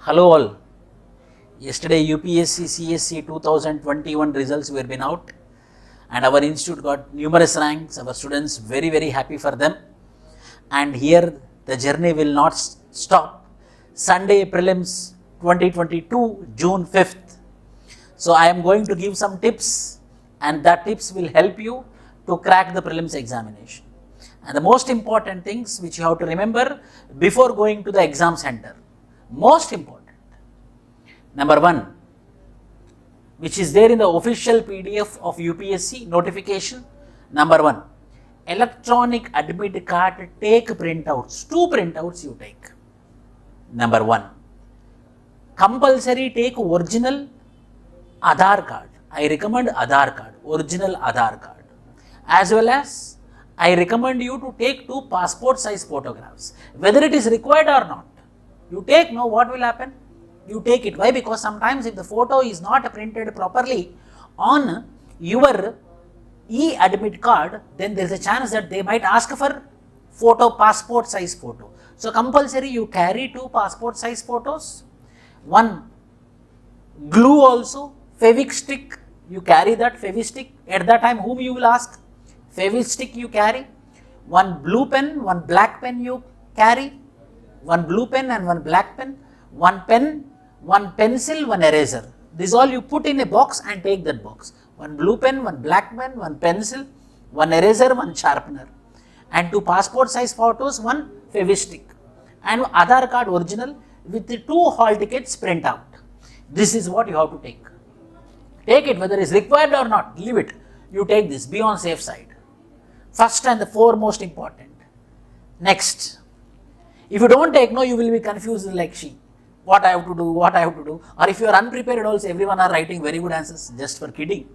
Hello all. Yesterday UPSC CSC 2021 results were been out and our institute got numerous ranks. Our students very happy for them, and here the journey will not stop. Sunday prelims 2022 June 5th. So I am going to give some tips, and that tips will help you to crack the prelims examination. And the most important things which you have to remember before going to the exam center. Most important. Number one, which is there in the official PDF of UPSC notification. Number one, electronic admit card, take printouts. 2 printouts you take. Number one, compulsory take original Aadhaar card. I recommend Aadhaar card, original Aadhaar card. As well as I recommend you to take 2 passport size photographs. Whether it is required or not, you take, no, what will happen? You take it. Why? Because sometimes if the photo is not printed properly on your e-admit card, then there is a chance that they might ask for photo, passport size photo. So compulsory you carry 2 passport size photos, 1 glue also, Fevistick, you carry that Fevistick. At that time whom you will ask? Fevistick you carry, 1 blue pen, 1 black pen you carry, 1 blue pen and 1 black pen, 1 pen, 1 pencil, 1 eraser. This all you put in a box and take that box. 1 blue pen, 1 black pen, 1 pencil, 1 eraser, 1 sharpener, and 2 passport size photos, 1 Fevistick, and Aadhaar card original with the 2 hall tickets print out. This is what you have to take. Take it, whether it is required or not, leave it. You take this, be on safe side. First and the foremost important. Next, if you don't take, no, you will be confused like she. What I have to do, what I have to do. Or if you are unprepared also, everyone are writing very good answers, just for kidding.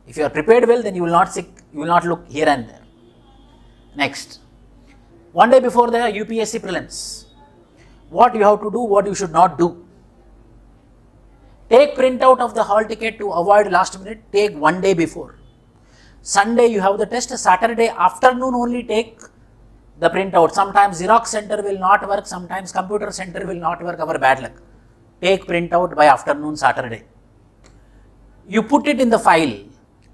If you are prepared well, then you will not look here and there. Next, one day before the UPSC prelims, what you have to do, what you should not do. Take printout of the hall ticket to avoid last minute, take 1 day before. Sunday you have the test, Saturday afternoon only take the printout. Sometimes Xerox center will not work, sometimes computer center will not work, our bad luck. Take printout by afternoon Saturday. You put it in the file,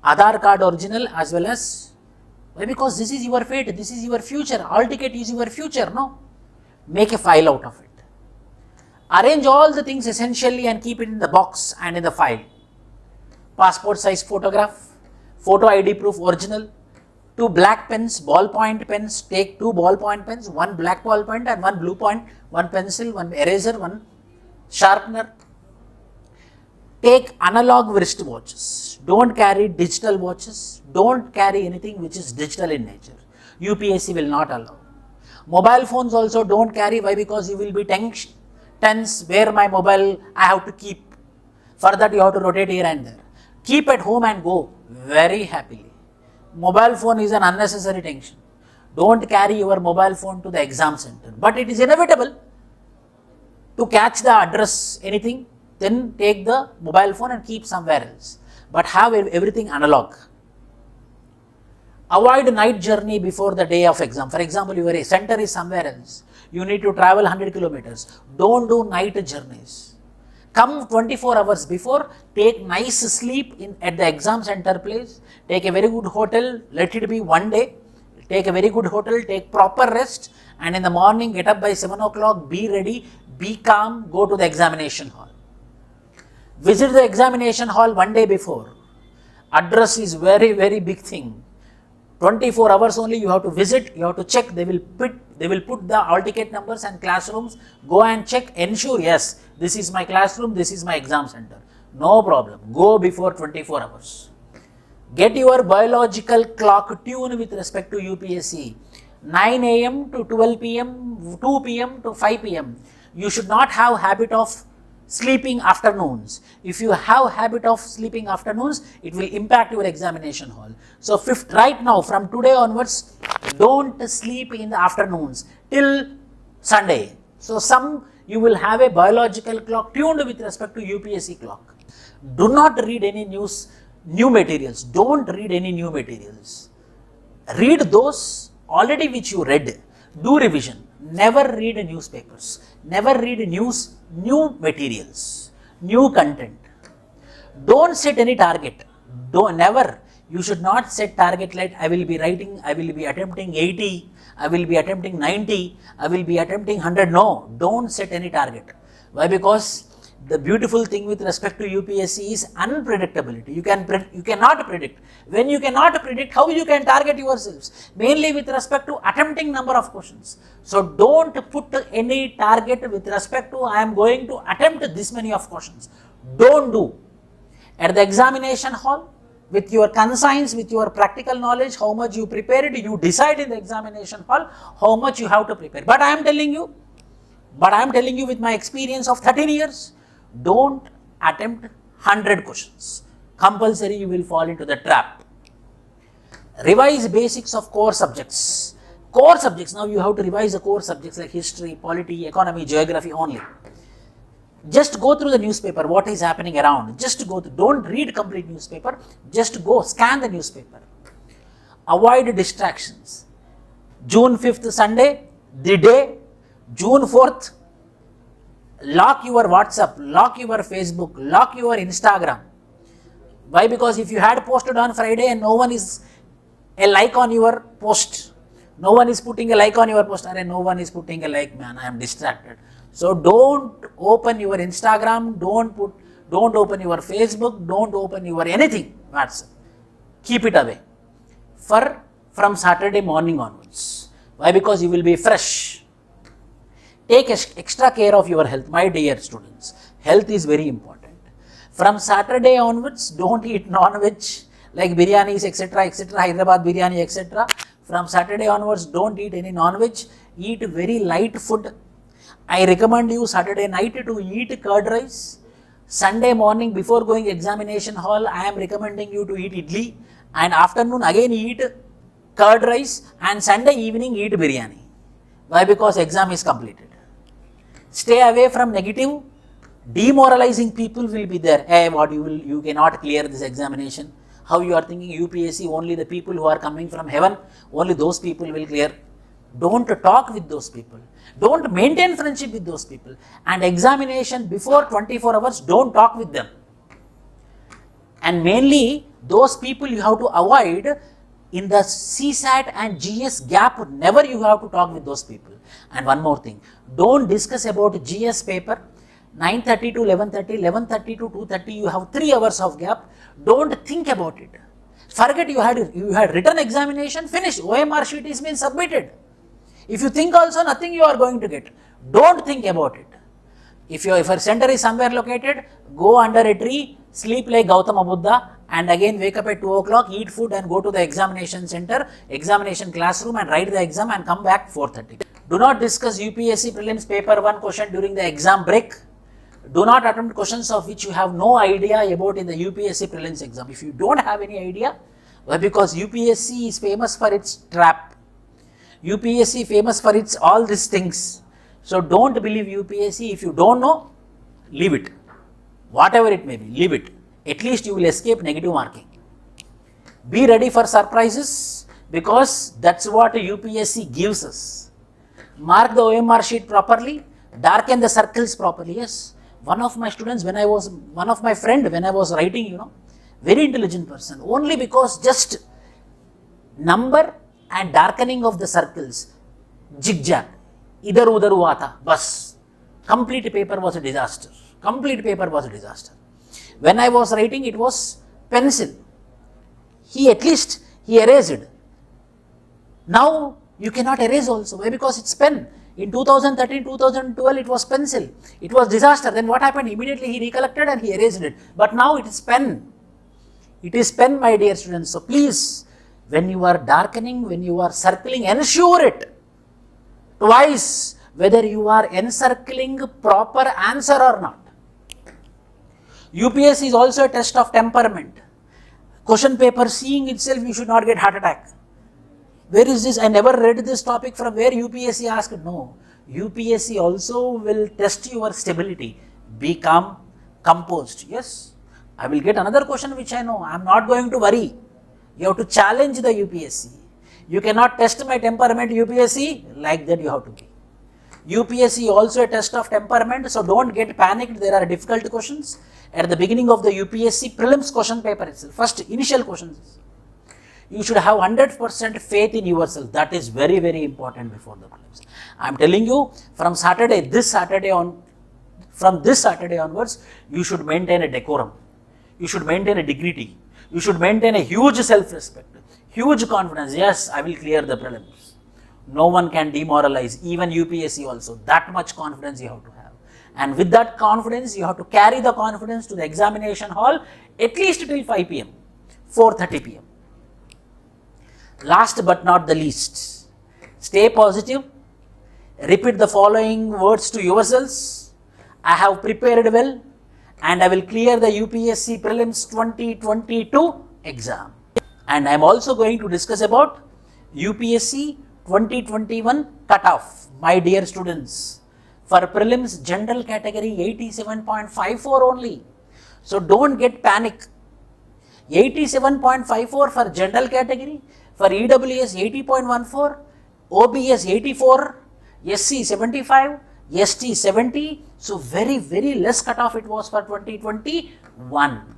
Aadhaar card original as well as, why? Because this is your fate, this is your future, hall ticket is your future, no? Make a file out of it. Arrange all the things essentially and keep it in the box and in the file. Passport size photograph, photo ID proof original, 2 black pens, ballpoint pens, take 2 ballpoint pens, 1 black ballpoint and 1 blue point, 1 pencil, 1 eraser, 1 sharpener. Take analog wristwatches. Don't carry digital watches. Don't carry anything which is digital in nature. UPSC will not allow. Mobile phones also don't carry. Why? Because you will be tense. Where my mobile I have to keep. For that you have to rotate here and there. Keep at home and go very happily. Mobile phone is an unnecessary tension. Don't carry your mobile phone to the exam center. But it is inevitable to catch the address, anything, then take the mobile phone and keep somewhere else. But have everything analog. Avoid night journey before the day of exam. For example, your center is somewhere else. You need to travel 100 kilometers. Don't do night journeys. Come 24 hours before, take nice sleep at the exam center place, take a very good hotel, let it be 1 day, take a very good hotel, take proper rest, and in the morning get up by 7 o'clock, be ready, be calm, go to the examination hall. Visit the examination hall 1 day before. Address is very big thing. 24 hours only you have to visit, you have to check, they will put the hall ticket numbers and classrooms, go and check, ensure, yes, this is my classroom, this is my exam center. No problem, go before 24 hours. Get your biological clock tuned with respect to UPSC. 9 AM to 12 PM, 2 PM to 5 PM. You should not have habit of sleeping afternoons. If you have habit of sleeping afternoons, it will impact your examination hall. So right now, from today onwards, don't sleep in the afternoons till Sunday. So you will have a biological clock tuned with respect to UPSC clock. Do not read any new materials. Don't read any new materials. Read those already which you read. Do revision. Never read newspapers. Never read news, new materials, new content. Don't set any target. Don't never. You should not set target like I will be writing, I will be attempting 80, I will be attempting 90, I will be attempting 100. No, don't set any target. Why? Because the beautiful thing with respect to UPSC is unpredictability. You cannot predict. When you cannot predict, how you can target yourselves? Mainly with respect to attempting number of questions. So don't put any target with respect to I am going to attempt this many of questions. Don't do. At the examination hall, with your conscience, with your practical knowledge, how much you prepared, you decide in the examination hall how much you have to prepare. But I am telling you with my experience of 13 years, don't attempt 100 questions. Compulsory you will fall into the trap. Revise basics of core subjects. Core subjects, now you have to revise the core subjects like history, polity, economy, geography only. Just go through the newspaper, what is happening around. Just go through, don't read complete newspaper, just go scan the newspaper. Avoid distractions. June 5th Sunday, the day, June 4th, lock your WhatsApp, lock your Facebook, lock your Instagram. Why? Because if you had posted on Friday and no one is a like on your post, no one is putting a like on your post, and no one is putting a like, man, I am distracted. So don't open your Instagram, don't open your Facebook, don't open your anything, WhatsApp. Keep it away from Saturday morning onwards. Why? Because you will be fresh. Take extra care of your health, my dear students. Health is very important. From Saturday onwards, don't eat non-veg like biryanis, etc., Hyderabad biryani, etc. From Saturday onwards, don't eat any non-veg. Eat very light food. I recommend you Saturday night to eat curd rice. Sunday morning before going examination hall, I am recommending you to eat idli. And afternoon again eat curd rice. And Sunday evening eat biryani. Why? Because exam is completed. Stay away from negative, demoralizing people will be there. Hey, what you cannot clear this examination. How you are thinking UPSC, only the people who are coming from heaven, only those people will clear. Don't talk with those people. Don't maintain friendship with those people. And examination before 24 hours, don't talk with them. And mainly, those people you have to avoid in the CSAT and GS gap, never you have to talk with those people. And one more thing, don't discuss about GS paper, 9:30 to 11:30, 11:30 to 2:30, you have 3 hours of gap. Don't think about it. Forget you had written examination, finished, OMR sheet is been submitted. If you think also, nothing you are going to get. Don't think about it. If your center is somewhere located, go under a tree, sleep like Gautama Buddha, and again wake up at 2 o'clock, eat food and go to the examination center, examination classroom and write the exam and come back 4:30. Do not discuss UPSC prelims paper 1 question during the exam break. Do not attempt questions of which you have no idea about in the UPSC prelims exam. If you don't have any idea, well, because UPSC is famous for its trap. UPSC famous for its all these things. So don't believe UPSC. If you don't know, leave it. Whatever it may be, leave it. At least you will escape negative marking. Be ready for surprises, because that's what UPSC gives us. Mark the OMR sheet properly, darken the circles properly. Yes, one of my friend when I was writing, very intelligent person, only because just number and darkening of the circles, zigzag, idhar udhar hua tha, bas. Complete paper was a disaster. When I was writing, it was pencil. At least he erased. Now you cannot erase also. Why? Because it's pen. In 2013, 2012, it was pencil. It was disaster. Then what happened? Immediately he recollected and he erased it. But now it is pen. It is pen, my dear students. So please, when you are darkening, when you are circling, ensure it twice whether you are encircling proper answer or not. UPSC is also a test of temperament. Question paper seeing itself, you should not get heart attack. Where is this? I never read this topic from where UPSC asked. No, UPSC also will test your stability. Be calm, composed. Yes, I will get another question which I know. I am not going to worry. You have to challenge the UPSC. You cannot test my temperament, UPSC, like that you have to be. UPSC also a test of temperament, so don't get panicked. There are difficult questions at the beginning of the UPSC prelims question paper itself. First initial questions. You should have 100% faith in yourself. That is very, very important before the prelims. I am telling you, from this Saturday onwards, you should maintain a decorum. You should maintain a dignity. You should maintain a huge self-respect, huge confidence. Yes, I will clear the prelims. No one can demoralize, even UPSC also. That much confidence you have to have. And with that confidence, you have to carry the confidence to the examination hall at least till 5 p.m., 4:30 p.m. Last but not the least, stay positive. Repeat the following words to yourselves. I have prepared well and I will clear the UPSC prelims 2022 exam. And I am also going to discuss about UPSC 2021 cutoff. My dear students, for prelims general category 87.54 only. So don't get panic. 87.54 for general category, for EWS 80.14, OBS 84, SC 75, ST 70. So very, very less cutoff it was for 2021.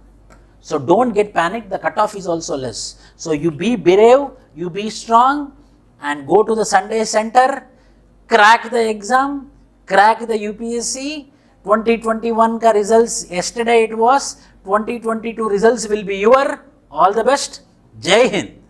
So don't get panic, the cutoff is also less. So you be brave, you be strong and go to the Sunday center, crack the exam, crack the UPSC. 2021 ka results, yesterday it was, 2022 results will be your. All the best. Jai Hind.